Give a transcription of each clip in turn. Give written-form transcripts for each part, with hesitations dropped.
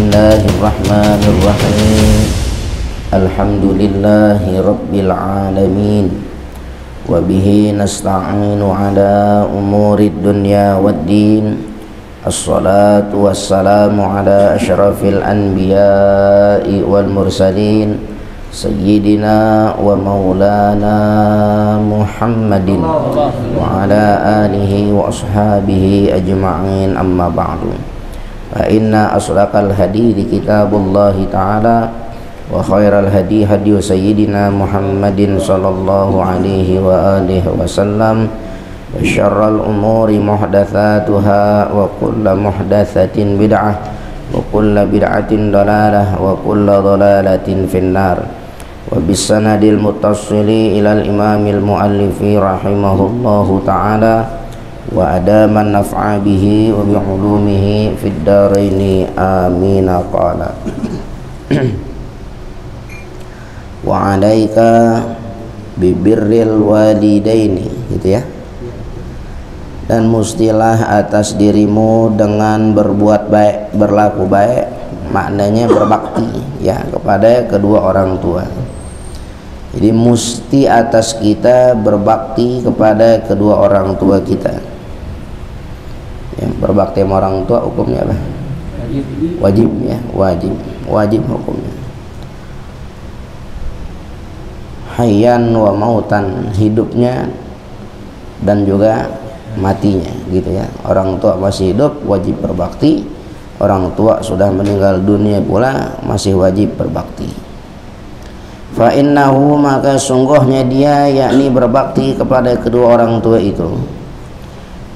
Bismillahirrahmanirrahim. Alhamdulillahi rabbil alamin. Wa bihi nasta'inu ala umurid dunya waddin. Assalatu wassalamu ala asyrafil anbiya'i wal mursalin, Sayyidina wa maulana Muhammadin wa ala alihi wa ashabihi ajma'in, amma ba'du. Fa inna asdaqal hadithi kitabullahi ta'ala wa khairal hadi hadi sayyidina Muhammadin sallallahu alaihi wa alihi wasallam, wa syarral umuri muhdatsatuha wa kullu muhdatsatin bid'ah wa kullu bid'atin dalalah wa kullu dalalatin finnar. Wa bisanadil muttassili ilal imamil muallifi rahimahullahu ta'ala wa adaman naf'a bihi wa bi'ulumihi fid daraini amin. Qala wa 'alaika bibirril walidaini, gitu ya. Dan mustilah atas dirimu dengan berbuat baik, berlaku baik, maknanya berbakti ya kepada kedua orang tua. Jadi musti atas kita berbakti kepada kedua orang tua kita. Ya, berbakti sama orang tua hukumnya apa? Wajib ya, wajib hukumnya. Hayyan wa mautan, hidupnya dan juga matinya, gitu ya. Orang tua masih hidup wajib berbakti, orang tua sudah meninggal dunia pula masih wajib berbakti. Fa innahu, maka sungguhnya dia, yakni berbakti kepada kedua orang tua itu,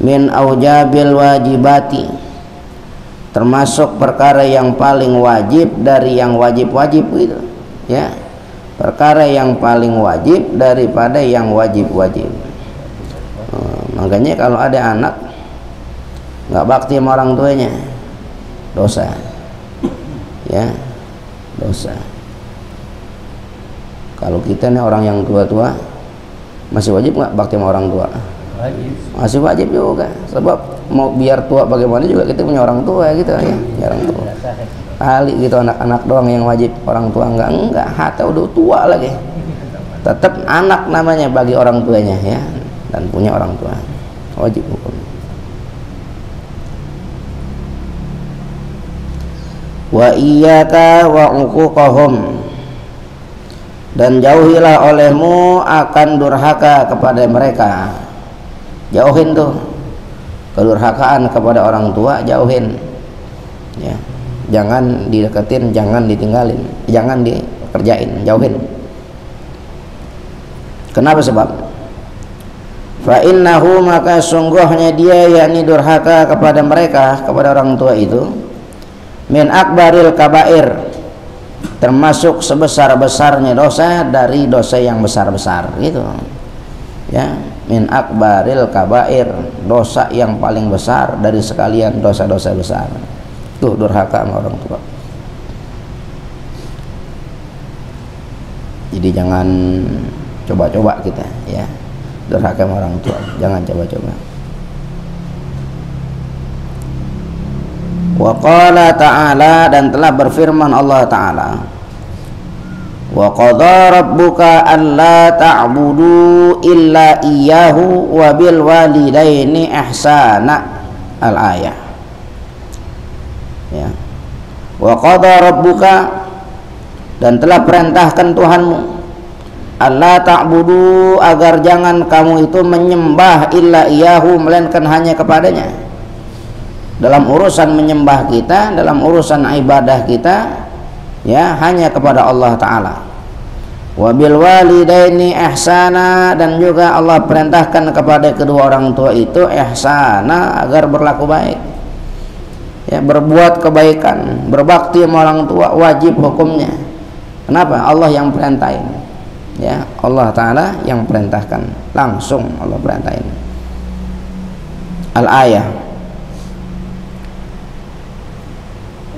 min aujabil wajibati, termasuk perkara yang paling wajib dari yang wajib-wajib, gitu ya. Perkara yang paling wajib daripada yang wajib-wajib. Makanya kalau ada anak nggak bakti sama orang tuanya, dosa ya, dosa. Kalau kita nih orang yang tua-tua, masih wajib nggak bakti sama orang tua? Wajib. Masih wajib juga, sebab mau biar tua bagaimana juga kita punya orang tua gitu ya, orang tua. Kali gitu anak-anak doang yang wajib, orang tua enggak, hatta udah tua lagi tetap anak namanya bagi orang tuanya ya, dan punya orang tua wajib hukum. Wa iyyaka wa uquqahum, dan jauhilah olehmu akan durhaka kepada mereka. Jauhin tuh kedurhakaan kepada orang tua, jauhin ya. Jangan dideketin, jangan ditinggalin, jangan dikerjain, jauhin. Kenapa sebab? Fa innahu, maka sungguhnya dia, yakni durhaka kepada mereka, kepada orang tua itu, min akbaril kabair, termasuk sebesar-besarnya dosa dari dosa yang besar-besar, gitu ya. Min akbaril kabair, dosa yang paling besar dari sekalian dosa-dosa besar. Tuh durhaka sama orang tua. Jadi jangan coba-coba kita ya durhaka sama orang tua, jangan coba-coba. Wa qala ta'ala, dan telah berfirman Allah Ta'ala, wa qadha rabbuka alla ta'budu illa iyyahu wa bil walidaini ihsana, al-ayah ya. Wa qadha rabbuka, dan telah perintahkan Tuhanmu, alla ta'budu, agar jangan kamu itu menyembah, illa iyyahu, melainkan hanya kepadanya. Dalam urusan menyembah kita, dalam urusan ibadah kita ya, hanya kepada Allah Ta'ala. Wa bil walidaini ihsana, dan juga Allah perintahkan kepada kedua orang tua itu ihsana, agar berlaku baik ya, berbuat kebaikan, berbakti sama orang tua, wajib hukumnya. Kenapa? Allah yang perintahin ya, Allah Ta'ala yang perintahkan, langsung Allah perintahin. Al-ayah.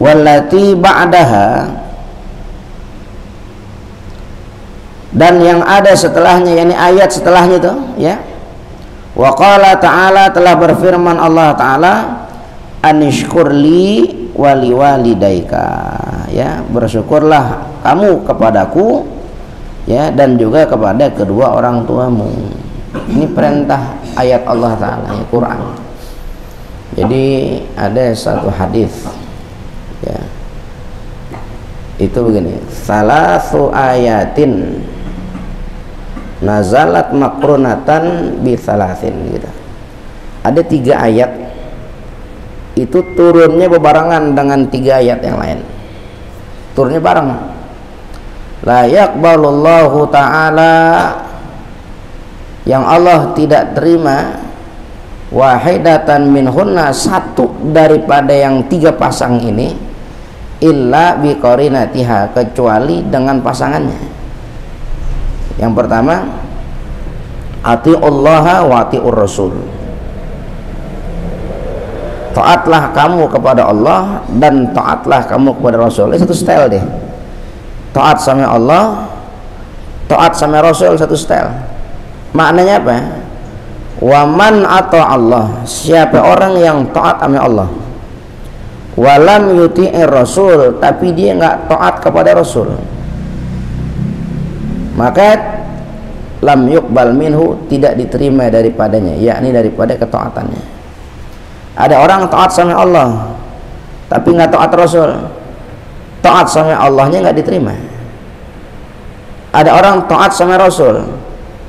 Wallati ba'daha, dan yang ada setelahnya, yakni ayat setelahnya itu ya. Wa qala ta'ala, telah berfirman Allah Ta'ala, anishkurli, wali walidaika, ya, bersyukurlah kamu kepadaku, ya, dan juga kepada kedua orang tuamu. Ini perintah ayat Allah Ta'ala, ya, Quran. Jadi ada satu hadis, ya, itu begini, salasu ayatin nazalat makrunatan bi salasin, gitu. Ada 3 ayat itu turunnya bebarengan dengan 3 ayat yang lain, turunnya bareng. La yaqbalullahu ta'ala, yang Allah tidak terima, wahidatan minhunna, satu daripada yang 3 pasang ini, illa biqarinatiha, kecuali dengan pasangannya. Yang pertama, atiullaha wa atiur rasul, taatlah kamu kepada Allah dan taatlah kamu kepada Rasul. Ini satu style deh, taat sama Allah, taat sama Rasul, satu style. Maknanya apa? Waman atau Allah, siapa orang yang taat sama Allah, walam yuti'ir Rasul, tapi dia nggak taat kepada Rasul, maka lam yuqbal minhu, tidak diterima daripadanya, yakni daripada ketaatannya. Ada orang taat sama Allah tapi nggak taat Rasul, taat sama Allahnya nggak diterima. Ada orang taat sama Rasul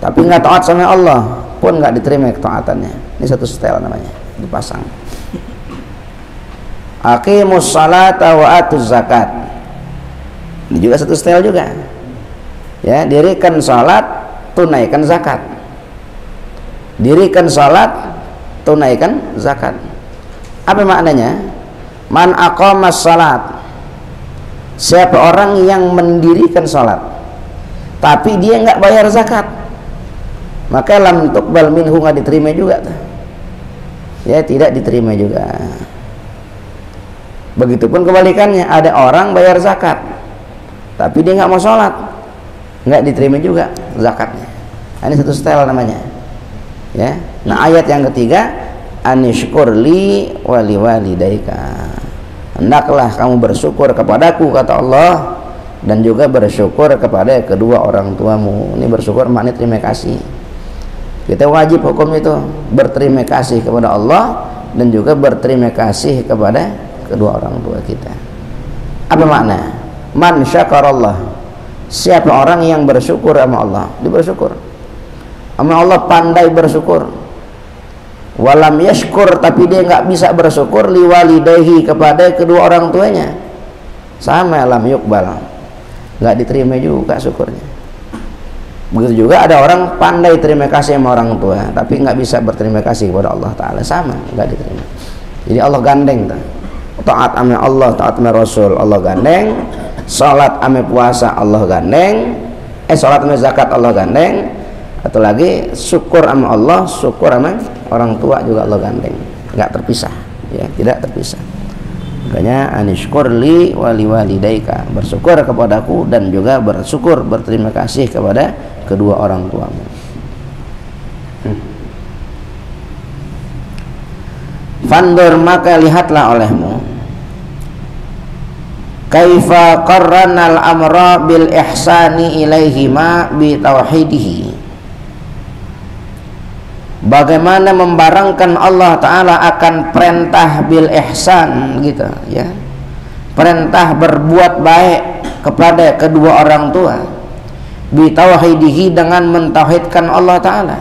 tapi nggak taat sama Allah, pun nggak diterima ketaatannya. Ini satu style namanya, dipasang. Aqimus salata wa atuz zakat, ini juga satu style juga, ya. Dirikan salat, tunaikan zakat. Dirikan salat, tunaikan zakat. Apa maknanya? Man aqamas salat, siapa orang yang mendirikan salat tapi dia nggak bayar zakat, maka lam tuqbal minhu, nggak diterima juga, ya, tidak diterima juga. Begitupun kebalikannya, ada orang bayar zakat tapi dia nggak mau sholat, nggak diterima juga zakatnya. Ini satu style namanya, ya. Nah, ayat yang ketiga, anishkurli wali walidaika, hendaklah kamu bersyukur kepadaku, kata Allah, dan juga bersyukur kepada kedua orang tuamu. Ini bersyukur maknanya terima kasih. Kita wajib hukum itu berterima kasih kepada Allah dan juga berterima kasih kepada kedua orang tua kita. Apa makna? Man syakarallah, siapa orang yang bersyukur sama Allah, dia bersyukur sama Allah, pandai bersyukur. Walam yashkur, tapi dia nggak bisa bersyukur liwalidayhi, kepada kedua orang tuanya, sama lam yukbal, nggak diterima juga syukurnya. Begitu juga ada orang pandai terima kasih sama orang tua tapi nggak bisa berterima kasih kepada Allah Ta'ala, sama, nggak diterima. Jadi Allah gandeng tuh, taat sama Allah, taat sama Rasul, Allah gandeng. Salat sama puasa Allah gandeng, salat sama zakat Allah gandeng. Atau lagi syukur sama Allah, syukur sama orang tua juga Allah gandeng, nggak terpisah, ya, tidak terpisah. Makanya anishkurli wali walidaika, bersyukur kepadaku dan juga bersyukur, berterima kasih kepada kedua orang tuamu. Fandur, maka lihatlah olehmu, kaifa qarranal amra bil ihsani ilaihima bi tauhidihi, bagaimana membarengkan Allah Ta'ala akan perintah bil ihsan, gitu, ya, perintah berbuat baik kepada kedua orang tua, bi tauhidihi, dengan mentauhidkan Allah Ta'ala,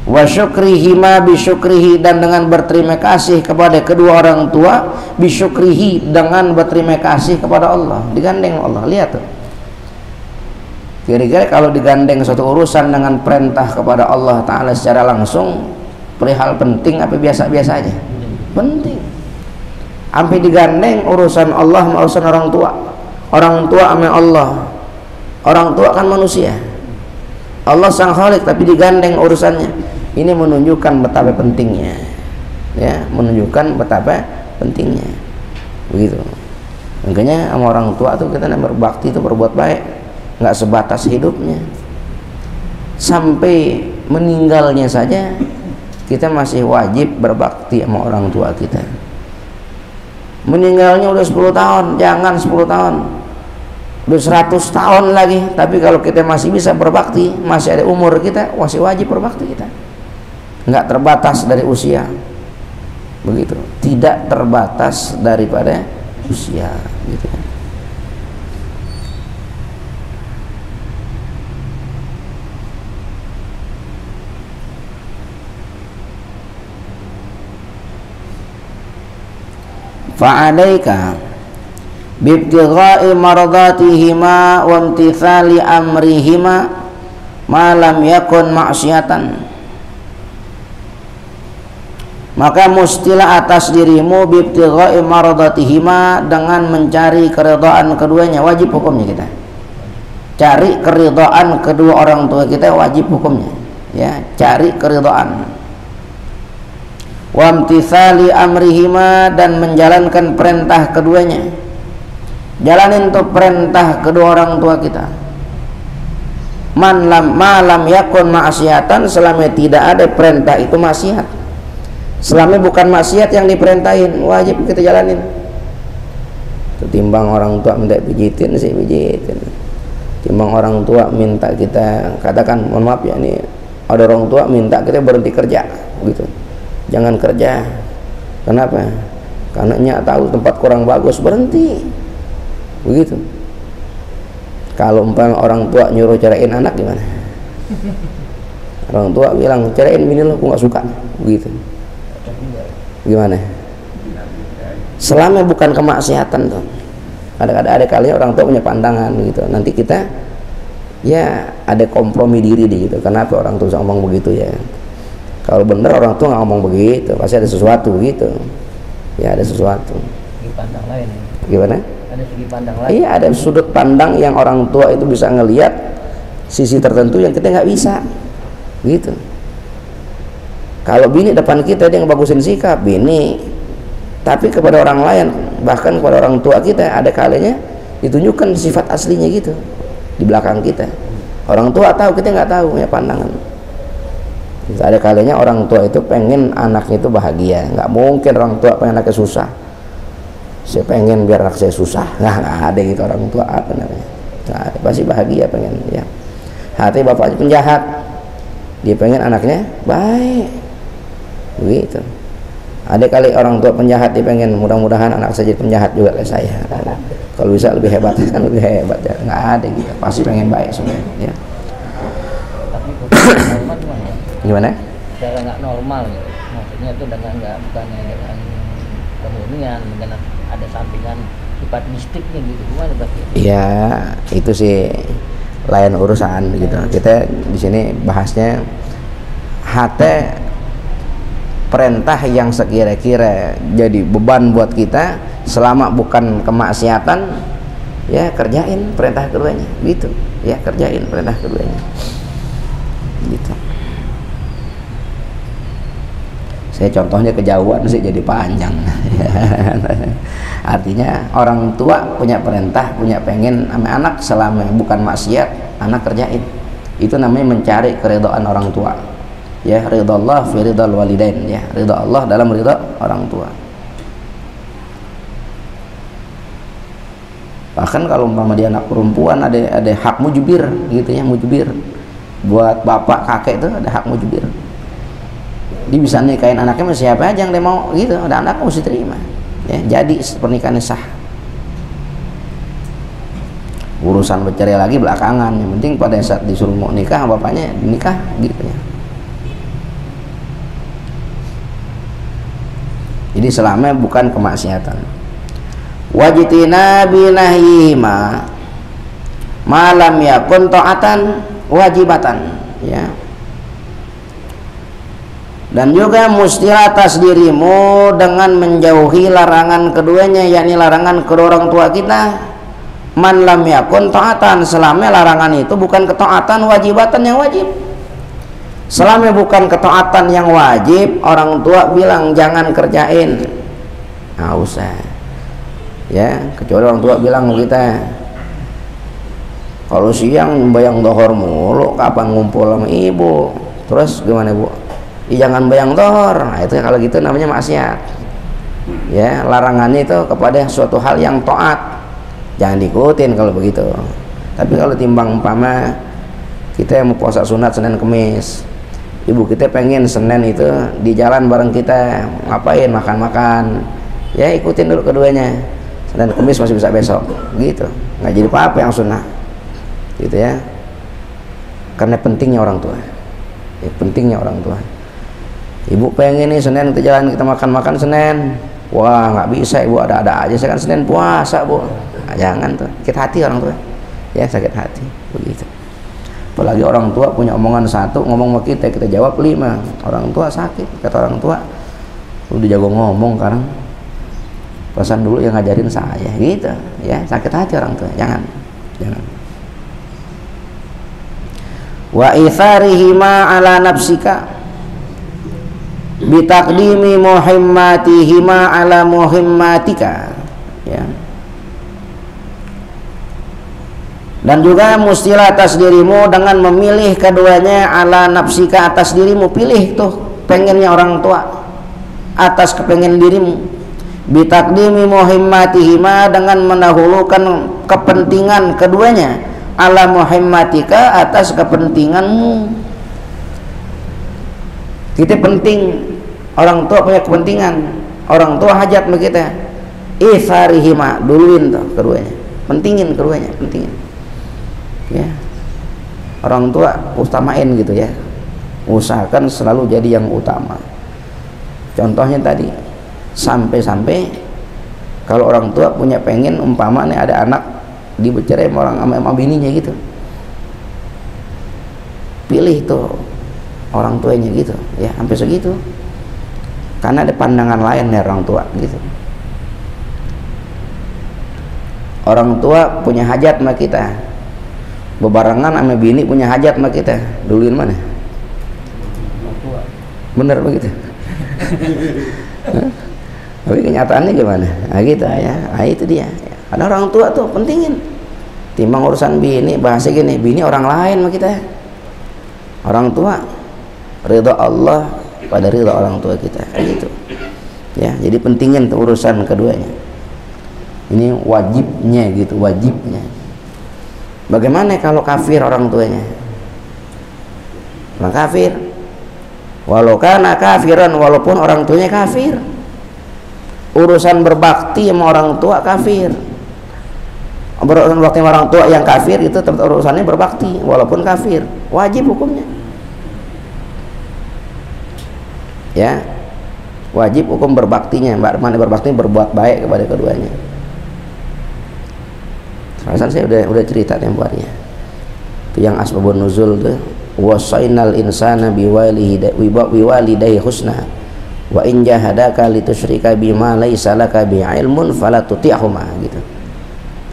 wa syukrihi ma bi syukrihi, dan dengan berterima kasih kepada kedua orang tua, bi syukrihi, dengan berterima kasih kepada Allah. Digandeng Allah, lihat tuh. Kira-kira kalau digandeng suatu urusan dengan perintah kepada Allah Ta'ala secara langsung, perihal penting apa biasa-biasa aja? Penting. Sampai digandeng urusan Allah sama urusan orang tua, orang tua sama Allah. Orang tua kan manusia, Allah sang khalik, tapi digandeng urusannya. Ini menunjukkan betapa pentingnya, ya, menunjukkan betapa pentingnya, begitu. Makanya sama orang tua tuh kita berbakti itu, berbuat baik, nggak sebatas hidupnya, sampai meninggalnya saja kita masih wajib berbakti sama orang tua kita. meninggalnya udah 10 tahun, jangan 10 tahun, udah 100 tahun lagi, tapi kalau kita masih bisa berbakti, masih ada umur kita, masih wajib berbakti kita, nggak terbatas dari usia, begitu, tidak terbatas daripada usia, gitu kan. Fa'alaika bibtigha'i mardatihima wa imtithali amrihima ma lam yakun ma'siyatan, maka mustilah atas dirimu bibtigha'i mardatihima, dengan mencari keridhaan keduanya, wajib hukumnya kita cari keridhaan kedua orang tua kita, wajib hukumnya ya, cari keridhaan. Wa imtithali amrihima, dan menjalankan perintah keduanya, jalanin tuh perintah kedua orang tua kita. Malam yakun ma'siyatan, selama tidak ada perintah itu maksiat, selama bukan maksiat yang diperintahin, wajib kita jalanin. Ketimbang orang tua minta pijitin sih pijitin, timbang orang tua minta kita, katakan mohon maaf ya, ini ada orang tua minta kita berhenti kerja gitu, jangan kerja. Kenapa? Karena nyak tahu tempat kurang bagus, berhenti, begitu. Kalau umpama orang tua nyuruh ceraiin anak gimana? Orang tua bilang ceraiin bini lo, aku nggak suka, begitu. Gimana? Selama bukan kemaksiatan tuh. Ada kali orang tua punya pandangan gitu. Nanti kita ya ada kompromi diri di gitu. Kenapa orang tua ngomong begitu ya? Kalau bener orang tua nggak ngomong begitu, pasti ada sesuatu gitu. Ya ada sesuatu. Segi pandang lain. Gimana? Ada segi pandang lain. Iya, ada sudut pandang yang orang tua itu bisa ngelihat sisi tertentu yang kita nggak bisa, gitu. Kalau bini depan kita dia ngebagusin sikap bini, tapi kepada orang lain, bahkan kepada orang tua kita, ada kalanya ditunjukkan sifat aslinya gitu di belakang kita. Orang tua tahu, kita nggak tahu, punya pandangan. Ada kalanya orang tua itu pengen anaknya itu bahagia, nggak mungkin orang tua pengen anaknya susah. Saya pengen biar anak saya susah, nggak ada gitu orang tua, apa namanya? Nah, pasti bahagia pengen ya. Hati bapaknya penjahat, dia pengen anaknya baik, begitu. Ada kali orang tua penjahat, dia pengen mudah-mudahan anak saya jadi penjahat juga kayak saya. Kalau bisa lebih hebat kan lebih hebat ya. Nggak ada gitu, pasti pengen baik semuanya ya. Tapi normal gimana? Gimana? Cara nggak normal gitu. Maksudnya itu dengan nggak, bukannya dengan kemurnian, dengan ada sampingan sifat mistiknya gitu, gimana berarti? Iya, itu sih lain urusan gitu. Kita di sini bahasnya hati perintah yang sekira-kira jadi beban buat kita, selama bukan kemaksiatan ya kerjain perintah keduanya, gitu ya, kerjain perintah keduanya gitu. Saya contohnya kejauhan sih jadi panjang. Artinya orang tua punya perintah, punya pengen sama anak, selama bukan maksiat anak kerjain. Itu namanya mencari keridhaan orang tua ya, ridha Allah fi ridhal walidain ya, ridha Allah dalam ridha orang tua. Bahkan kalau umpama dia anak perempuan, ada hak mujbir gitu ya, mujbir buat bapak kakek itu ada hak mujbir. Dia bisa nikahin anaknya sama siapa aja yang dia mau gitu, ada anaknya mesti terima ya, jadi pernikahannya sah. Urusan bercerai lagi belakangan, yang penting pada saat disuruh mau nikah bapaknya nikah gitu ya. Jadi selama bukan kemaksiatan. Wajitina binahyihima malam yakun ta'atan wajibatan ya. Dan juga mesti atas dirimu dengan menjauhi larangan keduanya, yakni larangan kedua orang tua kita. Man lam yakun ta'atan, selama larangan itu bukan ketaatan wajibatan yang wajib. Selama bukan ketaatan yang wajib, orang tua bilang jangan kerjain, nggak usah ya, kecuali orang tua bilang kita kalau siang bayang dohor mulu, kapan ngumpul sama ibu, terus gimana bu? Jangan bayang dohor. Nah, itu kalau gitu namanya maksiat Ya, larangannya itu kepada suatu hal yang taat, jangan diikutin kalau begitu. Tapi kalau timbang umpama kita yang mau puasa sunat Senin Kemis, ibu kita pengen Senin itu di jalan bareng kita, ngapain, makan-makan, ya ikutin dulu keduanya. Senin Kemis masih bisa besok, gitu, nggak jadi apa-apa yang sunnah, gitu ya. Karena pentingnya orang tua, ya, pentingnya orang tua. Ibu pengen nih Senin kita jalan, kita makan-makan Senin, wah nggak bisa ibu, ada-ada aja, saya kan Senin puasa bu. Nah, jangan tuh, sakit hati orang tua, ya sakit hati, begitu. Apalagi orang tua punya omongan satu, ngomong sama kita jawab 5. Orang tua sakit, kata orang tua, udah jago ngomong sekarang, pesan dulu yang ngajarin saya, gitu ya, sakit hati orang tua, jangan. Wa itharihima ala nafsika bitaqdimi muhimmatihima ala muhimmatika, ya. Dan juga mustilah atas dirimu dengan memilih keduanya ala nafsika, atas dirimu, pilih tuh pengennya orang tua atas kepengen dirimu. Bitakdimi muhimmatihima, dengan mendahulukan kepentingan keduanya ala muhimmatika, atas kepentinganmu. Kita penting, orang tua punya kepentingan, orang tua hajat sama kita, itharihima, duluin tuh keduanya, pentingin keduanya, pentingin. Ya, orang tua utamain gitu ya, usahakan selalu jadi yang utama. Contohnya tadi, sampai-sampai kalau orang tua punya pengen umpama nih ada anak dibercerai sama bininya gitu, pilih tuh orang tuanya gitu ya, sampai segitu, karena ada pandangan lain dari orang tua gitu. Orang tua punya hajat sama kita, bebarengan sama bini punya hajat sama kita, duluin mana? Bener begitu? Tapi kenyataannya gimana? Nah gitu ya, nah itu dia. Ada orang tua tuh pentingin, timbang urusan bini, bahasa gini, bini orang lain sama kita. Orang tua ridha Allah pada ridha orang tua kita, gitu ya. Jadi pentingin tuh urusan keduanya, ini wajibnya gitu, wajibnya. Bagaimana kalau kafir orang tuanya? Orang kafir, walau kana kafiran, walaupun orang tuanya kafir, urusan berbakti sama orang tua kafir. Urusan berbakti sama orang tua yang kafir itu tetap urusannya berbakti walaupun kafir, wajib hukumnya. Ya, wajib hukum berbaktinya. Mana berbakti, berbuat baik kepada keduanya. Alasan saya udah cerita tempohnya. Itu yang asbabun nuzul tuh, wasainal insana biwalidayhi husna wa in jahadaka litusyrika bima laysa laka bi'ilmun fala tuti'huma, gitu.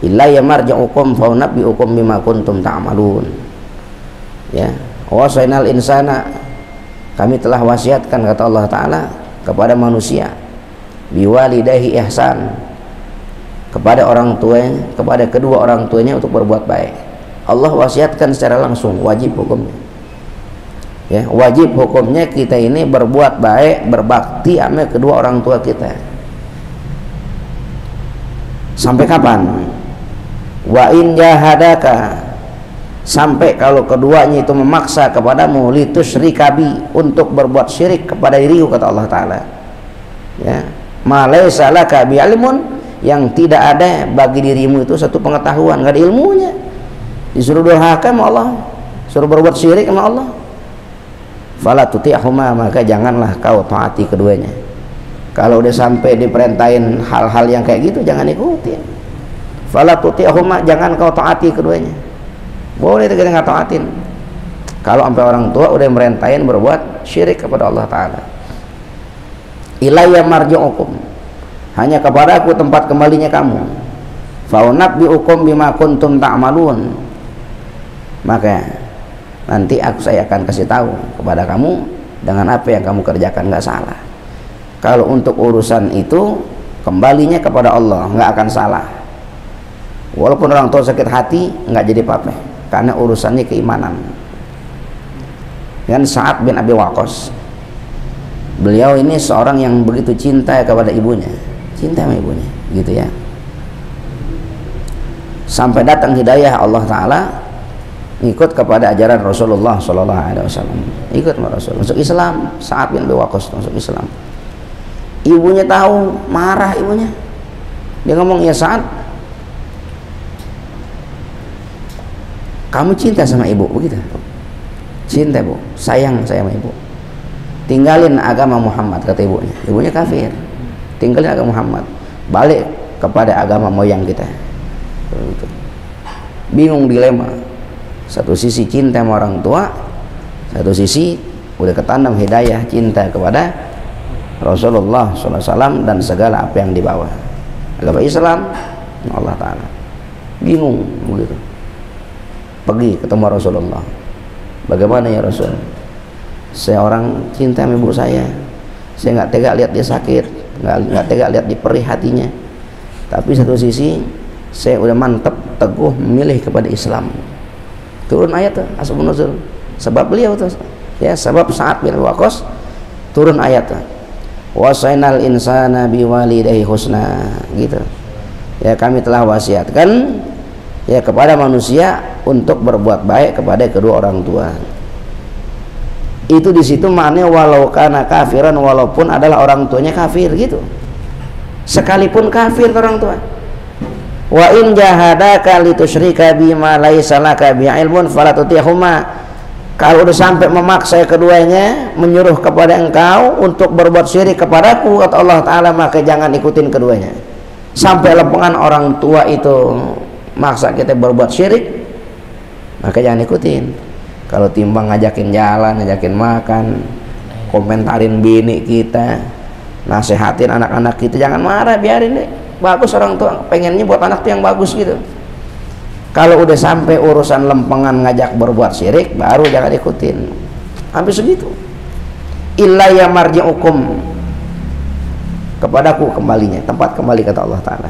Illa yamarja'ukum fa unabbi'ukum bima kuntum ta'malun. Ya, wasainal insana, kami telah wasiatkan, kata Allah Ta'ala, kepada manusia, biwalidayhi ihsan, kepada orang tuanya, kepada kedua orang tuanya untuk berbuat baik. Allah wasiatkan secara langsung, wajib hukumnya. Ya, wajib hukumnya kita ini berbuat baik, berbakti sama kedua orang tua kita. Sampai kapan? Wa in jahadaka, sampai kalau keduanya itu memaksa kepadamu, litusyrikabi, untuk berbuat syirik kepada diriku, kata Allah Ta'ala. Ya, ma laysa laka bi'ilmun, yang tidak ada bagi dirimu itu satu pengetahuan, nggak ada ilmunya, disuruh durhaka sama Allah, suruh berbuat syirik sama Allah, fala tuti'huma, maka janganlah kau taati keduanya. Kalau udah sampai diperintahin hal-hal yang kayak gitu, jangan ikutin. Fala tuti'huma, jangan kau taati keduanya. Boleh kita nggak taatin kalau sampai orang tua udah merintahin berbuat syirik kepada Allah Ta'ala. Ilayya marji'ukum, hanya kepada aku tempat kembalinya kamu. Faunabbi'ukum bima kuntum ta'malun, maka nanti saya akan kasih tahu kepada kamu dengan apa yang kamu kerjakan, nggak salah. Kalau untuk urusan itu kembalinya kepada Allah, nggak akan salah. Walaupun orang tua sakit hati, nggak jadi apa-apa, karena urusannya keimanan. Dengan Sa'ad bin Abi Waqqas, Beliau ini seorang yang begitu cinta kepada ibunya, cinta sama ibunya, gitu ya. Sampai datang hidayah Allah Ta'ala, ikut kepada ajaran Rasulullah Sallallahu Alaihi Wasallam, ikut sama Rasul, masuk Islam. Sa'ad bin Abi Waqqas masuk Islam. Ibunya tahu, marah ibunya. Dia ngomong, ya Sa'ad, kamu cinta sama ibu, begitu? Cinta bu, sayang saya sama ibu. Tinggalin agama Muhammad, kata ibunya. Ibunya kafir. Tinggalin agama Muhammad, balik kepada agama moyang kita. Bingung, dilema. Satu sisi cinta sama orang tua, satu sisi udah ketanam hidayah cinta kepada Rasulullah SAW dan segala apa yang dibawa agama Islam Allah Ta'ala. Bingung begitu, pergi ketemu Rasulullah. Bagaimana ya Rasul, saya orang cinta sama ibu saya nggak tega lihat dia sakit, nggak tega lihat dia perih hatinya, tapi satu sisi saya udah mantap teguh memilih kepada Islam. Turun ayat tuh, asbabun nuzul, sebab beliau tuh ya, sebab Sa'ad bin Abi Waqqas turun ayat tuh, wasainal insana biwalidayhi husna, gitu ya, kami telah wasiatkan ya kepada manusia untuk berbuat baik kepada kedua orang tua. Itu di situ maknanya walau kana kafiran, walaupun adalah orang tuanya kafir, gitu, sekalipun kafir orang tua. Wa in jahadaka litusyrika bima laisa laka bi'ilmun fala tuti'huma. Kalau udah sampai memaksa keduanya, menyuruh kepada engkau untuk berbuat syirik kepadaku, kata Allah Ta'ala, maka jangan ikutin keduanya. Sampai lempengan orang tua itu maksa kita berbuat syirik, maka jangan ikutin. Kalau timbang ngajakin jalan, ngajakin makan, komentarin bini kita, nasehatin anak-anak kita, jangan marah, biarin deh. Bagus, orang tua pengennya buat anak tuh yang bagus, gitu. Kalau udah sampai urusan lempengan ngajak berbuat syirik, baru jangan ikutin. Hampir segitu. Illa ya marji'ukum, kepadaku kembalinya, tempat kembali, kata Allah Ta'ala.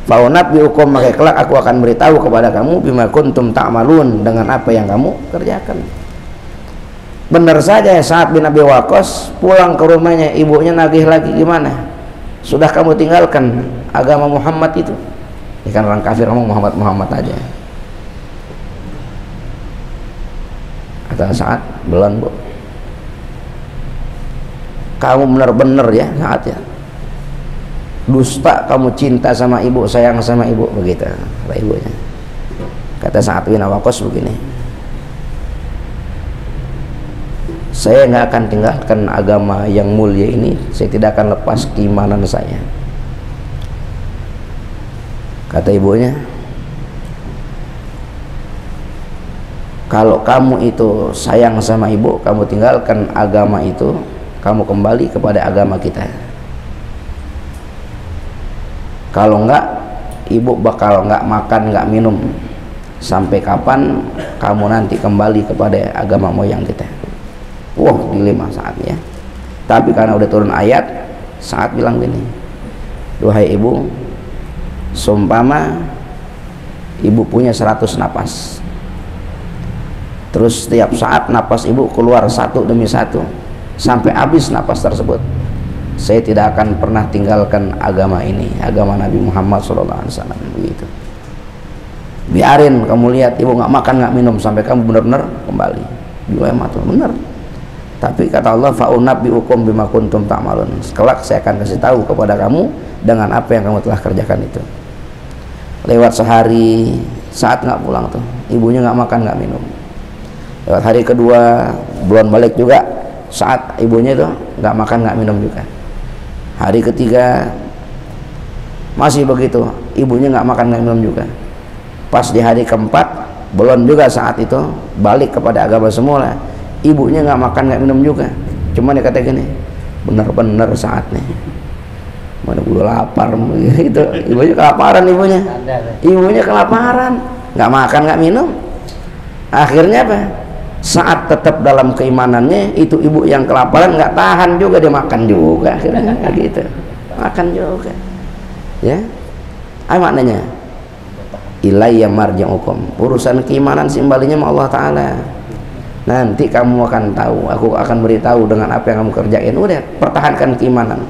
Fa'unabbi'ukum, maka kelak aku akan beritahu kepada kamu bima kuntum ta'malun, dengan apa yang kamu kerjakan. Benar saja Sa'ad bin Abi Waqqas pulang ke rumahnya, ibunya nagih lagi, gimana? Sudah kamu tinggalkan agama Muhammad itu? Ya kan orang kafir ngomong Muhammad aja. Kata Sa'ad, belum bu, kamu benar-benar ya Sa'ad ya, dusta kamu, cinta sama ibu, sayang sama ibu, begitu kata ibunya. Kata Sa'ad bin Abi Waqqas begini, saya nggak akan tinggalkan agama yang mulia ini, saya tidak akan lepas keimanan saya. Kata ibunya, kalau kamu itu sayang sama ibu, kamu tinggalkan agama itu, kamu kembali kepada agama kita. Kalau enggak, ibu bakal nggak makan, nggak minum sampai kapan kamu nanti kembali kepada agama moyang kita. Wah, dilema Sa'ad ya. Tapi karena udah turun ayat, Sa'ad bilang gini, duhai ibu, seumpama ibu punya 100 napas, terus setiap saat napas ibu keluar satu demi satu sampai habis napas tersebut, saya tidak akan pernah tinggalkan agama ini, agama Nabi Muhammad SAW. Begitu. Biarin kamu lihat ibu nggak makan nggak minum sampai kamu benar-benar kembali. Dilema tuh, benar. Tapi kata Allah, fa'unabbi'ukum bima kuntum ta'malun, kelak saya akan kasih tahu kepada kamu dengan apa yang kamu telah kerjakan itu. Lewat sehari, Sa'ad nggak pulang tuh, ibunya nggak makan nggak minum. Lewat hari kedua, belum balik juga, Sa'ad ibunya itu nggak makan nggak minum juga. Hari ketiga masih begitu, ibunya nggak makan nggak minum juga. Pas di hari keempat, belum juga saat itu balik kepada agama semula, ibunya nggak makan nggak minum juga. Cuman dia kata gini, benar-benar saatnya, mana gue lapar gitu. Ibunya kelaparan, ibunya kelaparan, nggak makan nggak minum. Akhirnya apa? Saat tetap dalam keimanannya, itu ibu yang kelaparan nggak tahan juga, dia makan juga akhirnya gitu, makan juga ya. Apa maknanya? Ilayya marji'ukum, urusan keimanan simbalinya sama Allah Ta'ala. nanti kamu akan tahu, aku akan beritahu dengan apa yang kamu kerjain. Udah, pertahankan keimanan.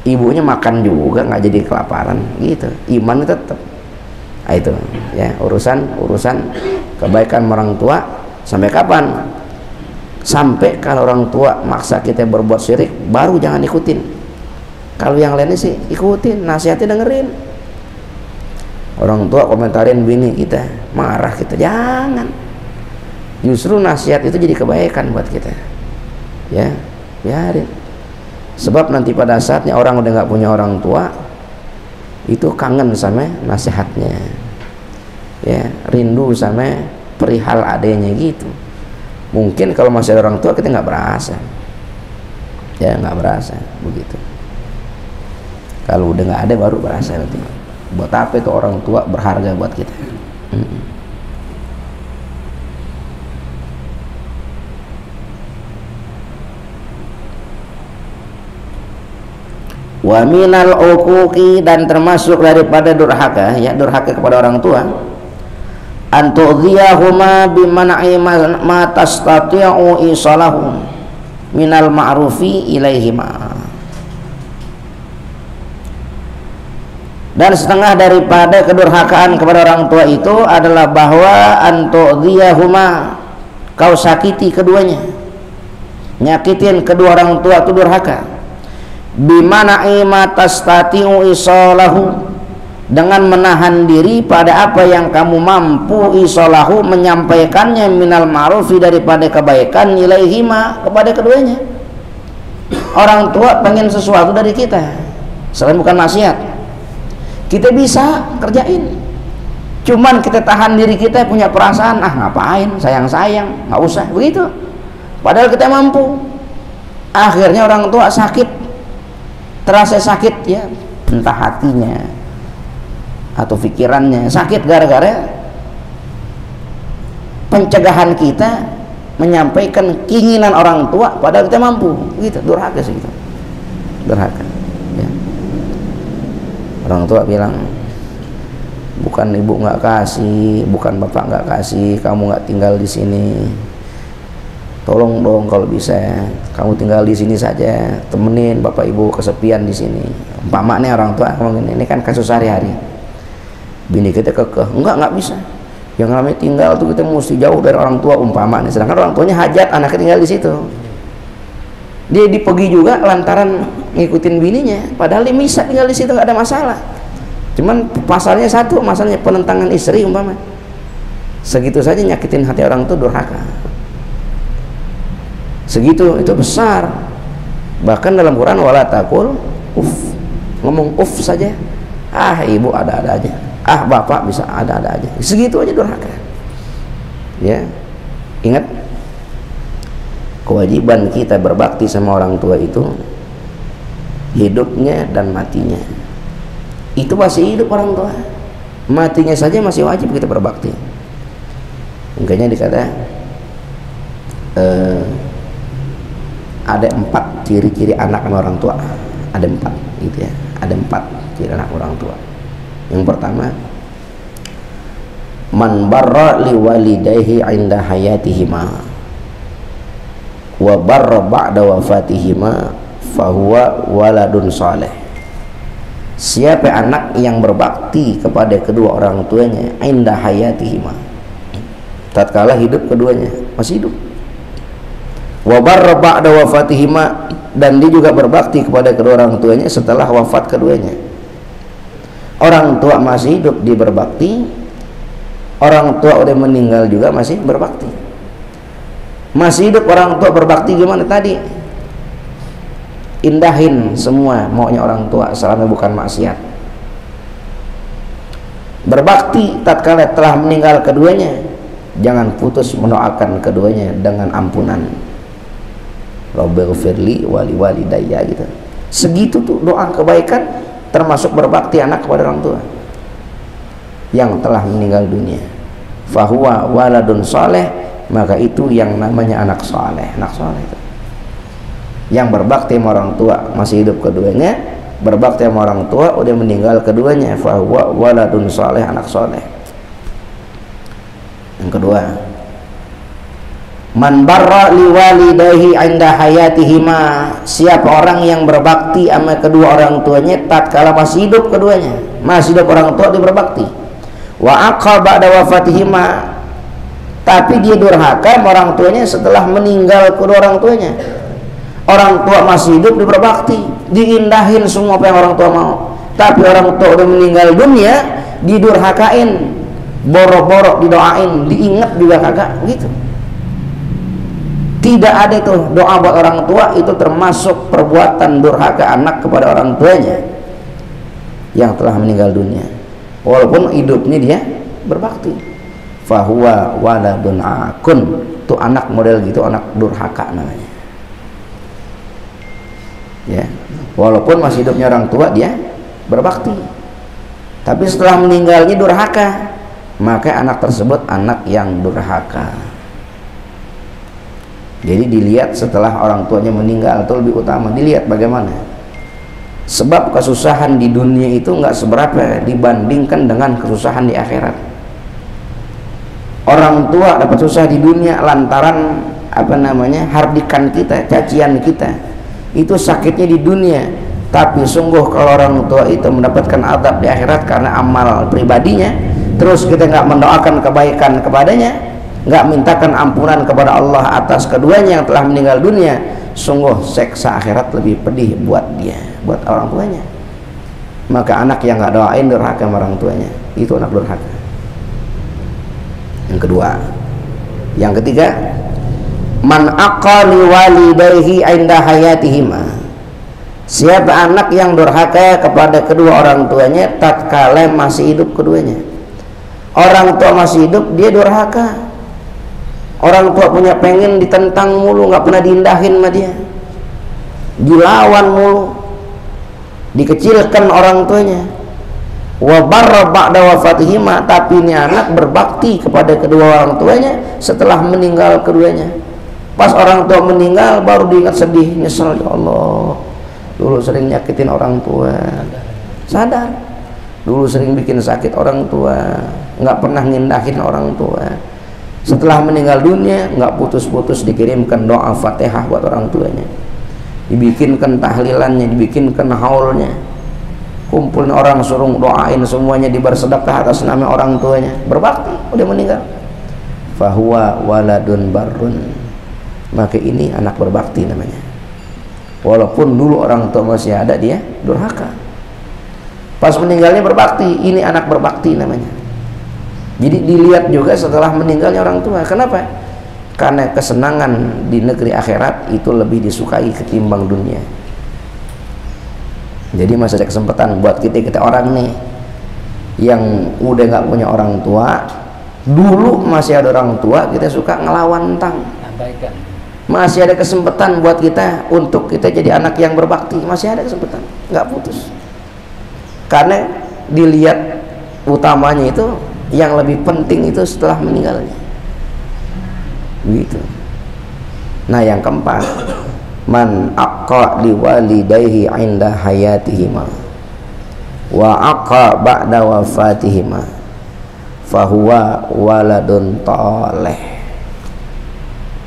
Ibunya makan juga nggak jadi kelaparan gitu, iman tetap. Nah, itu ya urusan kebaikan orang tua. Sampai kapan? Sampai kalau orang tua maksa kita berbuat syirik, baru jangan ikutin. Kalau yang lainnya sih ikutin, nasihatnya dengerin. Orang tua komentarin bini kita, marah kita, jangan. Justru nasihat itu jadi kebaikan buat kita. Ya, biarin. Sebab nanti pada saatnya orang udah nggak punya orang tua, itu kangen sama nasihatnya, ya, rindu sama perihal adanya gitu. Mungkin kalau masih ada orang tua kita nggak berasa, ya nggak berasa begitu. Kalau udah nggak ada baru berasa nanti. Buat apa itu orang tua berharga buat kita? Wa minal uquqi, dan termasuk daripada durhaka, ya, durhaka kepada orang tua, antu'dhiyahuma bimana'i ma tastati'u isalahum minal ma'rufi ilaihima. Dan setengah daripada kedurhakaan kepada orang tua itu adalah bahwa antu'dhiyahuma, kau sakiti keduanya, nyakitin kedua orang tua itu durhaka. Bimana'i ma tastati'u isolahu, dengan menahan diri pada apa yang kamu mampu isolahu, menyampaikannya, minal ma'rufi, daripada kebaikan, ilaihima, kepada keduanya. Orang tua pengen sesuatu dari kita selain bukan maksiat, kita bisa kerjain, cuman kita tahan diri, kita punya perasaan, ngapain, sayang-sayang, nggak usah begitu, padahal kita mampu. Akhirnya orang tua sakit, terasa sakit, ya, entah hatinya atau pikirannya sakit gara-gara pencegahan kita menyampaikan keinginan orang tua padahal kita mampu, gitu. Durhaka sih gitu, durhaka, ya. Orang tua bilang, bukan ibu nggak kasih, bukan bapak nggak kasih, kamu nggak tinggal di sini, tolong dong kalau bisa kamu tinggal di sini saja, temenin bapak ibu kesepian di sini. Umpamanya orang tua ngomong ini kan kasus sehari-hari. Bini kita kekeh, nggak bisa. Yang namanya tinggal tuh kita mesti jauh dari orang tua, umpamanya. Sedangkan orang tuanya hajat anaknya tinggal di situ. Dia dipergi juga lantaran ngikutin bininya, padahal dia bisa tinggal di situ, nggak ada masalah. Cuman pasalnya satu, masalahnya penentangan istri umpamanya. Segitu saja nyakitin hati orang tuh durhaka. Segitu, itu besar. Bahkan dalam Quran, wala taqul uff, ngomong uff saja, ibu ada-ada aja, bapak bisa ada-ada aja, segitu aja durhaka. Ya, ingat kewajiban kita berbakti sama orang tua itu hidupnya dan matinya. Itu masih hidup orang tua, matinya saja masih wajib kita berbakti. Makanya dikata ada 4 ciri-ciri anak sama orang tua. Ada 4 gitu ya. Ada 4 ciri anak orang tua. Yang pertama, man barra liwalidayhi 'inda hayatihima wa barra ba'da wafatihima fahuwa waladun saleh. Siapa anak yang berbakti kepada kedua orang tuanya 'inda hayatihima, tatkala hidup keduanya masih hidup, wa barra ba'da wafatihima, dan dia juga berbakti kepada kedua orang tuanya setelah wafat keduanya. Orang tua masih hidup dia berbakti, orang tua udah meninggal juga masih berbakti. Masih hidup orang tua berbakti gimana tadi? Indahin semua maunya orang tua selama bukan maksiat. Berbakti tatkala telah meninggal keduanya, jangan putus mendoakan keduanya dengan ampunan. Rabbighfirli wali walidayya, gitu. Segitu tuh doa kebaikan, termasuk berbakti anak kepada orang tua yang telah meninggal dunia. Fahuwa waladun saleh, maka itu yang namanya anak saleh. Anak saleh itu yang berbakti sama orang tua masih hidup keduanya, berbakti sama orang tua udah meninggal keduanya. Fahuwa waladun saleh, anak saleh. Yang kedua, Man barra liwalidayhi 'inda hayatihima, siapa orang yang berbakti sama kedua orang tuanya tatkala masih hidup keduanya, masih hidup orang tua dia berbakti. Wa aqa ba'da wafatihima, tapi dia durhaka sama orang tuanya setelah meninggal kedua orang tuanya. Orang tua masih hidup dia berbakti, diindahin semua apa yang orang tua mau. Tapi orang tua udah meninggal dunia, didurhakain, boro-boro didoain, diingat juga kagak gitu. Tidak ada itu doa buat orang tua, itu termasuk perbuatan durhaka anak kepada orang tuanya yang telah meninggal dunia. Walaupun hidupnya dia berbakti. Fahuwa waladun akun, itu anak model gitu, anak durhaka namanya. Ya, walaupun masih hidupnya orang tua dia berbakti, tapi setelah meninggalnya durhaka, maka anak tersebut anak yang durhaka. Jadi dilihat setelah orang tuanya meninggal itu lebih utama, dilihat bagaimana. Sebab kesusahan di dunia itu nggak seberapa dibandingkan dengan kesusahan di akhirat. Orang tua dapat susah di dunia lantaran hardikan kita, cacian kita. Itu sakitnya di dunia. Tapi sungguh kalau orang tua itu mendapatkan azab di akhirat karena amal pribadinya, terus kita nggak mendoakan kebaikan kepadanya, nggak mintakan ampunan kepada Allah atas keduanya yang telah meninggal dunia, sungguh seksa akhirat lebih pedih buat dia, buat orang tuanya. Maka anak yang nggak doain durhaka sama orang tuanya, itu anak durhaka. Yang kedua. Yang ketiga, man aqali walidayhi 'inda hayatihima, siapa anak yang durhaka kepada kedua orang tuanya tatkala masih hidup keduanya. Orang tua masih hidup dia durhaka. Orang tua punya pengen ditentang mulu, nggak pernah diindahin sama dia, dilawan mulu, dikecilkan orang tuanya. Wa barra ba'da wafatihima, tapi ini anak berbakti kepada kedua orang tuanya setelah meninggal keduanya. Pas orang tua meninggal baru diingat sedih, nyesel, ya Allah dulu sering nyakitin orang tua, sadar dulu sering bikin sakit orang tua, nggak pernah ngindahin orang tua. Setelah meninggal dunia nggak putus-putus dikirimkan doa Fatihah buat orang tuanya, dibikinkan tahlilannya, dibikinkan haulnya, kumpulin orang suruh doain semuanya, dibersedekah atas nama orang tuanya, berbakti, udah meninggal. Fahuwa waladun barrun, maka ini anak berbakti namanya. Walaupun dulu orang tua masih ada dia durhaka, pas meninggalnya berbakti, ini anak berbakti namanya. Jadi dilihat juga setelah meninggalnya orang tua. Kenapa? Karena kesenangan di negeri akhirat itu lebih disukai ketimbang dunia. Jadi masih ada kesempatan buat kita orang nih yang udah nggak punya orang tua, dulu masih ada orang tua, kita suka ngelawan tang. Masih ada kesempatan buat kita untuk kita jadi anak yang berbakti, masih ada kesempatan, nggak putus. Karena dilihat utamanya itu, yang lebih penting itu setelah meninggalnya, gitu. Nah yang keempat, man aqqa liwalidayhi 'inda hayatihima wa aqqa ba'da wafatihima fahuwa waladun thaleh.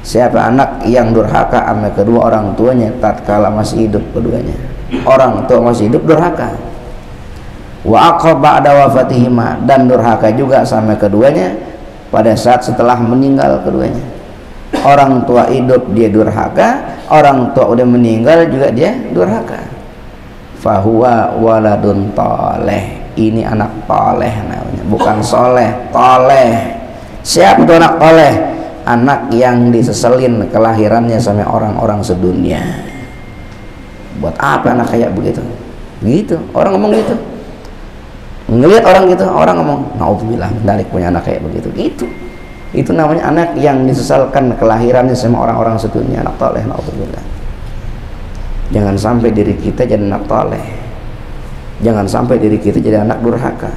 Siapa anak yang durhaka sama kedua orang tuanya tatkala masih hidup keduanya. Orang tua masih hidup durhaka. Wa aqqa ba'da wafatihima, dan durhaka juga sama keduanya pada saat setelah meninggal keduanya. Orang tua hidup dia durhaka, orang tua udah meninggal juga dia durhaka. Fahuwa waladun thaleh, ini anak thaleh namanya, bukan soleh, thaleh. Siapa itu anak thaleh? Anak yang diseselin kelahirannya sama orang-orang sedunia. Buat apa anak kayak begitu? Gitu, orang ngomong gitu. Ngelihat orang gitu, orang ngomong, naudzubillah dalik punya anak kayak begitu. Gitu. Itu namanya anak yang disesalkan kelahirannya sama orang-orang sedunia, anak thaleh, naudzubillah. Jangan sampai diri kita jadi anak thaleh. Jangan sampai diri kita jadi anak durhaka.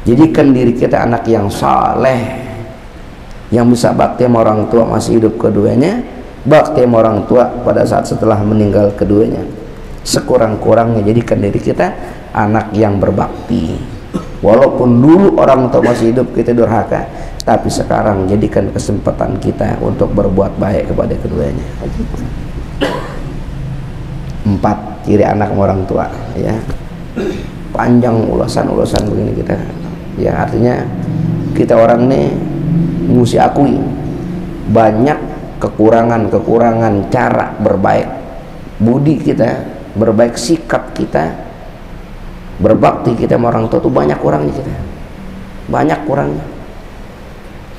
Jadikan diri kita anak yang saleh, yang bisa bakti sama orang tua masih hidup keduanya, bakti sama orang tua pada saat setelah meninggal keduanya. Sekurang-kurangnya jadikan diri kita anak yang berbakti. Walaupun dulu orang tua masih hidup kita durhaka, Tapi sekarang jadikan kesempatan kita untuk berbuat baik kepada keduanya. 4 ciri anak sama orang tua, ya. Panjang ulasan begini kita. Ya, artinya kita orang ini mesti akui banyak kekurangan cara berbaik budi kita, berbaik sikap kita, berbakti kita sama orang tua itu banyak kurangnya kita. Banyak kurangnya.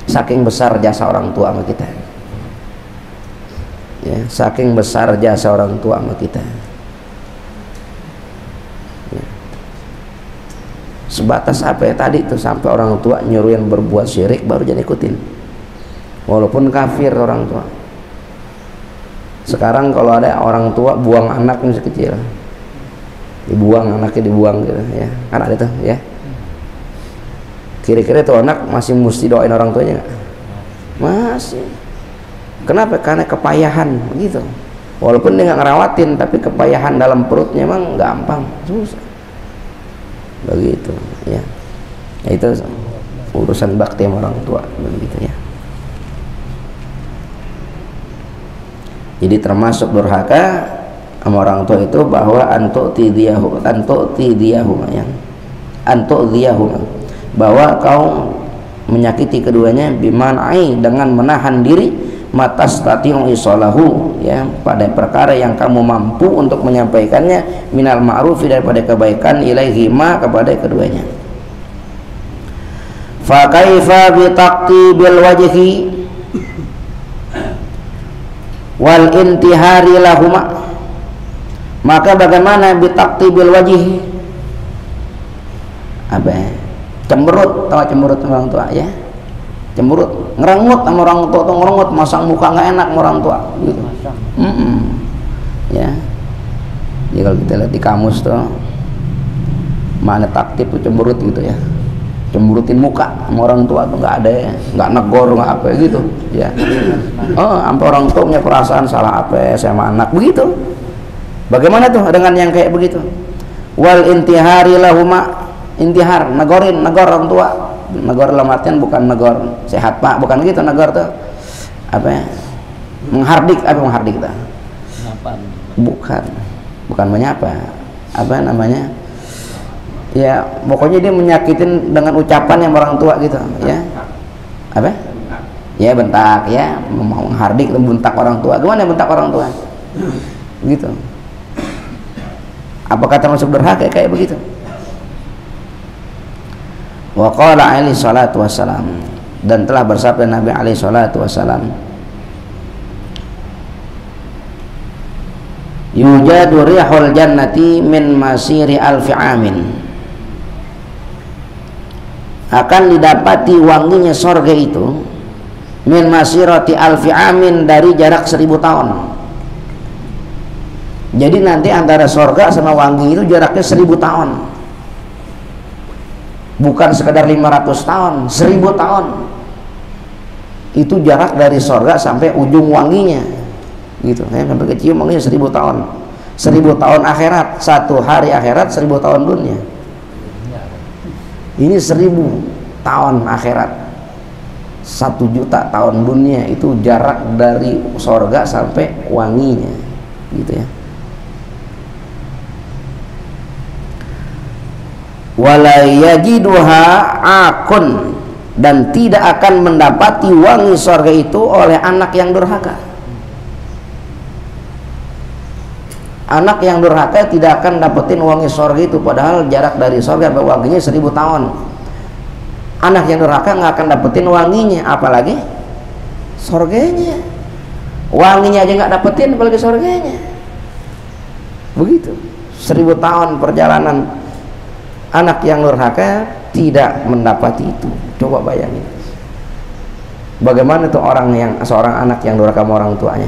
Saking besar jasa orang tua sama kita, ya, saking besar jasa orang tua sama kita, ya. Sebatas apa ya tadi tuh, sampai orang tua nyuruhin berbuat syirik baru jadi ikutin, walaupun kafir orang tua. Sekarang kalau ada orang tua buang anak masih kecil, dibuang anaknya, dibuang gitu, ya, kan ada tuh, ya. Kira-kira tuh anak masih mesti doain orang tuanya nggak? Masih. Kenapa? Karena kepayahan gitu. Walaupun dia nggak ngerawatin, tapi kepayahan dalam perutnya emang gampang, susah. Begitu, ya. Ya itu urusan bakti sama orang tua, begitu ya. Jadi termasuk durhaka sama orang tua itu bahwa antu'tidiyahu bahwa kau menyakiti keduanya bimanai, dengan menahan diri, matastati'u isolahu, ya, pada perkara yang kamu mampu untuk menyampaikannya, minal ma'rufi, daripada kebaikan, ilaihima, kepada keduanya. Fa kaifa bi taqtibil wajhi wal intihari lahuma, maka bagaimana bi taqtibil wajhi, apa ya? Cemberut, tahu cemberut sama orang tua, ya, cemberut, ngerengut sama orang tua tuh, ngerengut, masang muka nggak enak sama orang tua gitu. Ya, jadi kalau kita lihat di kamus tuh mana taktib tuh cemberut gitu, ya, cemberutin muka sama orang tua tuh nggak ada, ya, nggak negor, nggak apa gitu, ya. Oh, sampai orang tua punya perasaan salah apa sama anak begitu. Bagaimana tuh dengan yang kayak begitu? Wal intihari lahuma, intihar, negor orang tua. Negor dalam artian bukan negor sehat pak, bukan gitu. Negor tuh apa ya? Menghardik, apa menghardik kita? Bukan menyapa. Apa namanya? Ya, pokoknya dia menyakitin dengan ucapan yang orang tua gitu, ya. Apa? Ya, bentak, ya, menghardik, bentak orang tua. Gimana bentak orang tua? Gitu. Apakah termasuk durhaka kayak begitu? Wa qala alaihi salatu wassalam, dan telah bersabda Nabi alaihi salatu wassalam, yujadu rihul jannati min masiri alfi amin, akan didapati wanginya sorga itu min masirati alfi amin, dari jarak 1000 tahun. Jadi nanti antara sorga sama wangi itu jaraknya 1000 tahun, bukan sekedar 500 tahun, 1000 tahun. Itu jarak dari sorga sampai ujung wanginya gitu, ya, sampai kecium wanginya 1000 tahun. 1000 tahun akhirat, satu hari akhirat 1000 tahun dunia. Ini 1000 tahun akhirat, 1 juta tahun dunia. Itu jarak dari sorga sampai wanginya gitu, ya. Wala yajiduha akun, dan tidak akan mendapati wangi sorga itu oleh anak yang durhaka. Anak yang durhaka tidak akan dapetin wangi sorga itu, padahal jarak dari sorga sampai wanginya 1000 tahun. Anak yang durhaka nggak akan dapetin wanginya, apalagi sorganya. Wanginya aja nggak dapetin, apalagi sorganya. Begitu, 1000 tahun perjalanan. Anak yang durhaka tidak mendapati itu. Coba bayangin, bagaimana tuh seorang anak yang durhaka sama orang tuanya,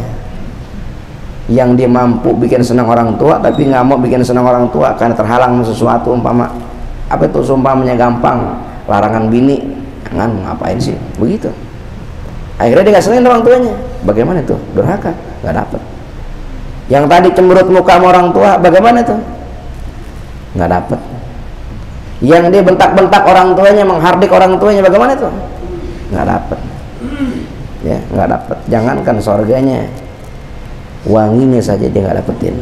yang dia mampu bikin senang orang tua tapi nggak mau bikin senang orang tua karena terhalang sesuatu, umpama apa itu, sumpahnya gampang, larangan bini, jangan, ngapain sih begitu. Akhirnya dia nggak senang orang tuanya. Bagaimana tuh? Durhaka, nggak dapet. Yang tadi cemberut muka sama orang tua, bagaimana tuh? Nggak dapet. Yang dia bentak-bentak orang tuanya, menghardik orang tuanya, bagaimana tuh? nggak dapat. Ya, nggak dapat. Jangankan surganya, wanginya saja dia nggak dapetin.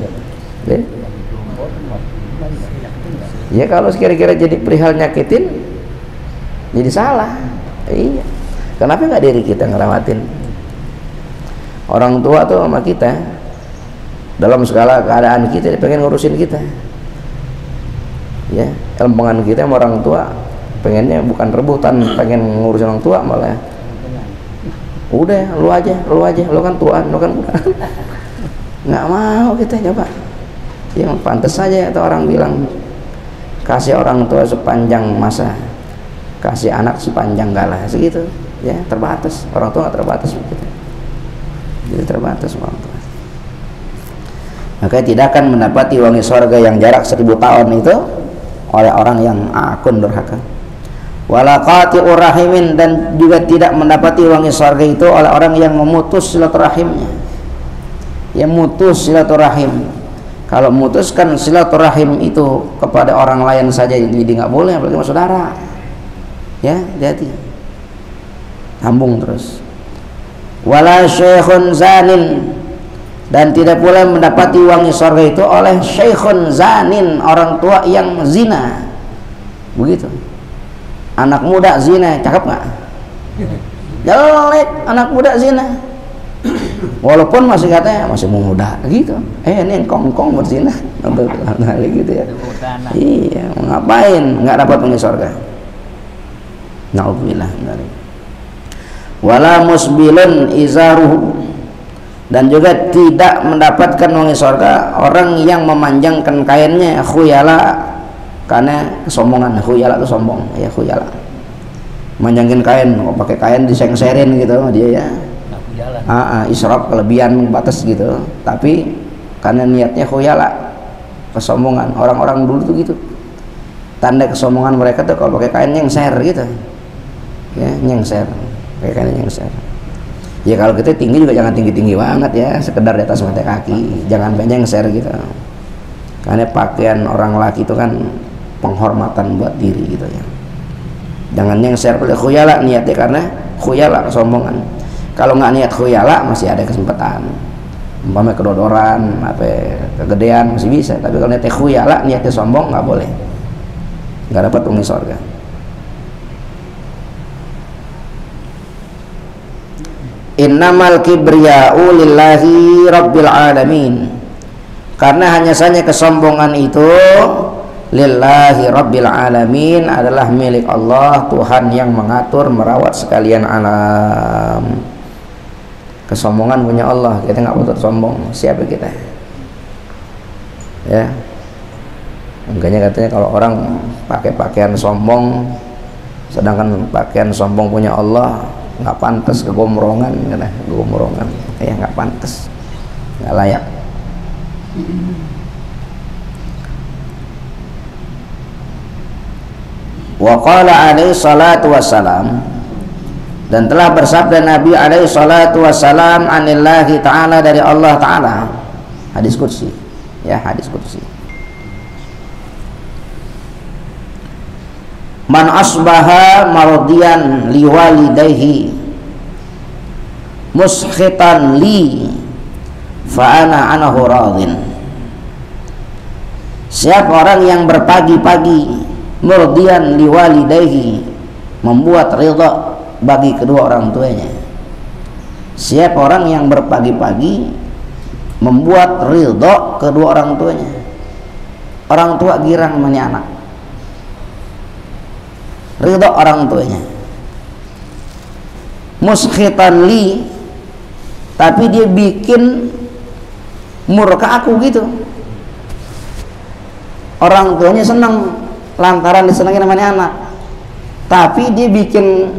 Ya? Ya kalau kira-kira jadi perihal nyakitin, jadi salah. Iya. Kenapa nggak diri kita ngeramatin? Orang tua tuh sama kita, dalam segala keadaan kita pengen ngurusin kita. Ya, lempengan kita sama orang tua pengennya bukan rebutan, pengen ngurusin orang tua, malah udah lu aja, lu kan tuan, lu kan nggak mau kita coba. Yang pantas saja atau orang bilang kasih orang tua sepanjang masa, kasih anak sepanjang galah, segitu ya, terbatas. Orang tua nggak terbatas begitu, jadi terbatas orang tua. Maka tidak akan mendapati wangi surga yang jarak 1000 tahun itu oleh orang yang akun durhaka. Wala qati'ur rahimin, dan juga tidak mendapati wangi surga itu oleh orang yang memutus silaturahimnya. Yang mutus silaturahim. Kalau memutuskan silaturahim itu kepada orang lain saja jadi nggak boleh, apalagi sama saudara. Ya, hati-hati. Sambung terus. Wala syekhun zanin, dan tidak boleh mendapati wangi surga itu oleh syekhun zanin, orang tua yang zina. Begitu. Anak muda zina, cakep nggak? Jelek anak muda zina. Walaupun masih katanya masih muda gitu. Ini kongkong berzina. Gitu ya. Iya, ngapain? Nggak dapat wangi surga. Na'udzubillah. Wala musbilun izaruhu, dan juga tidak mendapatkan wangi surga orang yang memanjangkan kainnya, khuyala, karena kesombongan. Khuyala itu sombong ya, khuyala manjangin kain, pakai kain disengserin gitu dia ya, israf, kelebihan batas gitu, tapi karena niatnya khuyala, kesombongan. Orang-orang dulu tuh gitu, tanda kesombongan mereka tuh kalau pakai kain nyengser gitu ya, nyengser, pakai kain nyengser. Ya kalau kita tinggi juga jangan tinggi-tinggi banget ya, sekedar di atas mata kaki, jangan nyengser gitu. Karena pakaian orang laki itu kan penghormatan buat diri gitu ya. Jangan nyengser pada khuyala, niatnya karena khuyala, kesombongan. Kalau nggak niat khuyala masih ada kesempatan. Umpamanya kedodoran, apa kegedean masih bisa. Tapi kalau niatnya khuyala, niatnya sombong, nggak boleh. Nggak dapat wangi surga. Innamal kibriya'u lillahi rabbil alamin, karena hanya saja kesombongan itu lillahi rabbil alamin, adalah milik Allah, Tuhan yang mengatur merawat sekalian alam. Kesombongan punya Allah, kita nggak patut sombong. Siapa kita ya? Makanya katanya kalau orang pakai pakaian sombong, sedangkan pakaian sombong punya Allah, nggak pantas, kegomrongan, kegomrongan ya, nggak pantas, nggak layak. Wa qala alaihi salatu wassalam, dan telah bersabda Nabi alaihi salatu wassalam, anillahi ta'ala, dari Allah ta'ala, hadis qudsi ya, hadis qudsi. Man asbaha mardiyan liwalidayhi muskhitan li fa ana anhu radin. Siapa orang yang berpagi-pagi murdian liwalidayhi, membuat ridha bagi kedua orang tuanya. Siapa orang yang berpagi-pagi membuat ridha kedua orang tuanya. Orang tua girang sama anak, ridha orang tuanya. Muskhitan li, tapi dia bikin murka aku gitu. Orang tuanya senang lantaran disenangi namanya anak, tapi dia bikin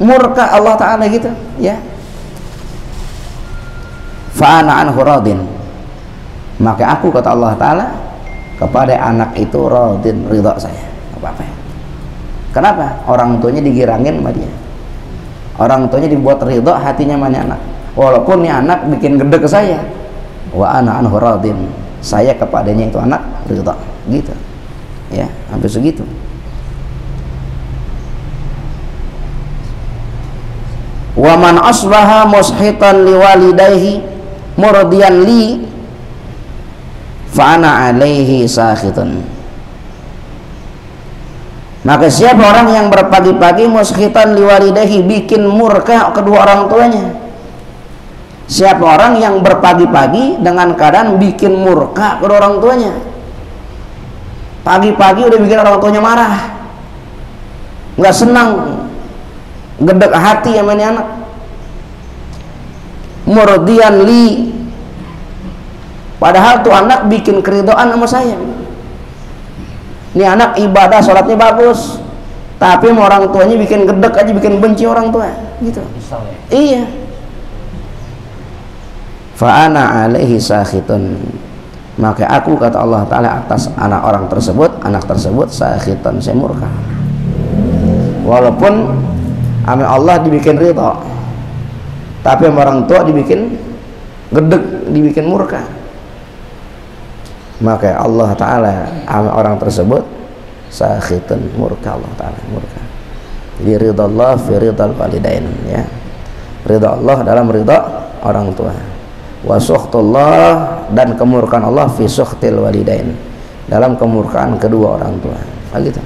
murka Allah Ta'ala gitu ya. Fa'ana anhu radin, maka aku, kata Allah Ta'ala, kepada anak itu radin, ridha saya, apa-apa. Kenapa? Orang tuanya digirangin sama dia, orang tuanya dibuat ridha hatinya sama anak, walaupun nih anak bikin gede ke saya. Wa ana anhu radin, saya kepadanya itu anak ridha gitu ya, hampir segitu. wa man asbaha mushitan liwalidayhi murdiyan li fa ana alaihi sakhitun. Maka siapa orang yang berpagi-pagi mushitan liwalidayhi, bikin murka kedua orang tuanya. Siapa orang yang berpagi-pagi dengan keadaan bikin murka kedua orang tuanya. Pagi-pagi udah bikin orang tuanya marah, nggak senang, gedek hati sama ini anak. Murdian li, padahal tuh anak bikin keridhaan sama saya. Ini anak ibadah, sholatnya bagus, tapi sama orang tuanya bikin gedek aja, bikin benci orang tua gitu. Iya. Fa ana alaihi sakhitun, maka aku, kata Allah Ta'ala, atas anak orang tersebut, anak tersebut sakhitun, saya murka. Walaupun sama Allah dibikin ridha, tapi sama orang tua dibikin gedek, dibikin murka. Maka Allah Ta'ala sama orang tersebut sakhitun, murka. Allah Ta'ala murka. Jadi ridha Allah fi ridhal walidain, ya. Ridha Allah dalam ridha orang tua. Wa sukhtullah, dan kemurkaan Allah fi sukhtil walidain, dalam kemurkaan kedua orang tua. Begitu.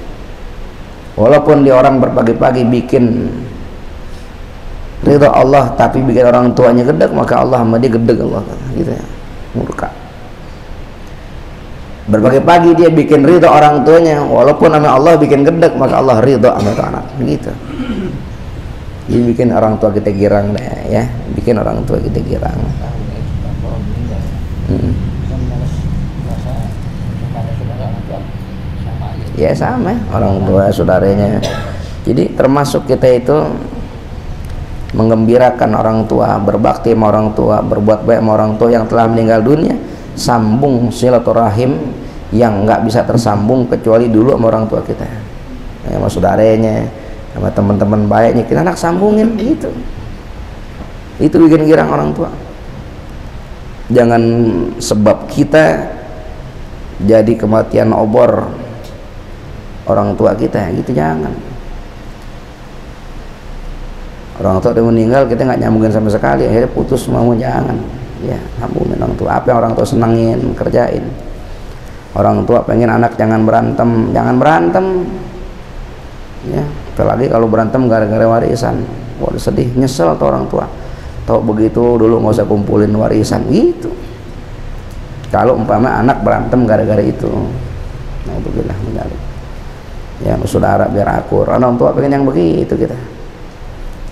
Walaupun dia orang berpagi-pagi bikin ridha Allah tapi bikin orang tuanya gedek, maka Allah sama dia gedek, Allah gitu ya, murka. Berpagi-pagi dia bikin ridha orang tuanya, walaupun sama Allah bikin gedek, maka Allah ridha sama itu anak, begitu. Jadi bikin orang tua kita girang deh, ya, bikin orang tua kita girang. Ya sama, orang tua saudaranya. Jadi termasuk kita itu menggembirakan orang tua, berbakti sama orang tua, berbuat baik sama orang tua yang telah meninggal dunia, sambung silaturahim yang nggak bisa tersambung kecuali dulu sama orang tua kita, sama saudaranya, sama teman-teman baiknya, kita anak sambungin gitu. Itu bikin girang orang tua. Jangan sebab kita jadi kematian obor orang tua kita, gitu, jangan. Orang tua udah meninggal, kita nggak nyambungin sama sekali, akhirnya putus mau, jangan. Ya, sambungin orang tua. Apa yang orang tua senangin, kerjain. Orang tua pengen anak jangan berantem, jangan berantem. Ya, apalagi kalau berantem gara-gara warisan, wah sedih, nyesel tuh orang tua. Tahu begitu dulu nggak usah kumpulin warisan, gitu. Kalau umpama anak berantem gara-gara itu, nah itu bilang benar. Ya, saudara biar akur. Orang tua pengen yang begitu kita.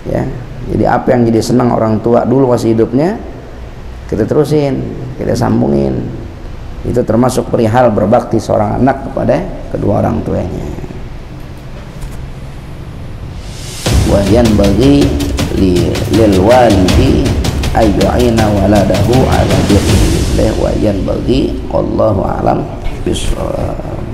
Ya, jadi apa yang jadi senang orang tua dulu masih hidupnya, kita terusin, kita sambungin. Itu termasuk perihal berbakti seorang anak kepada kedua orang tuanya. Wa yanbaghi lil walidi ayyu'ina waladahu ala birri wa yanbaghi, wallahu a'lam bishawab.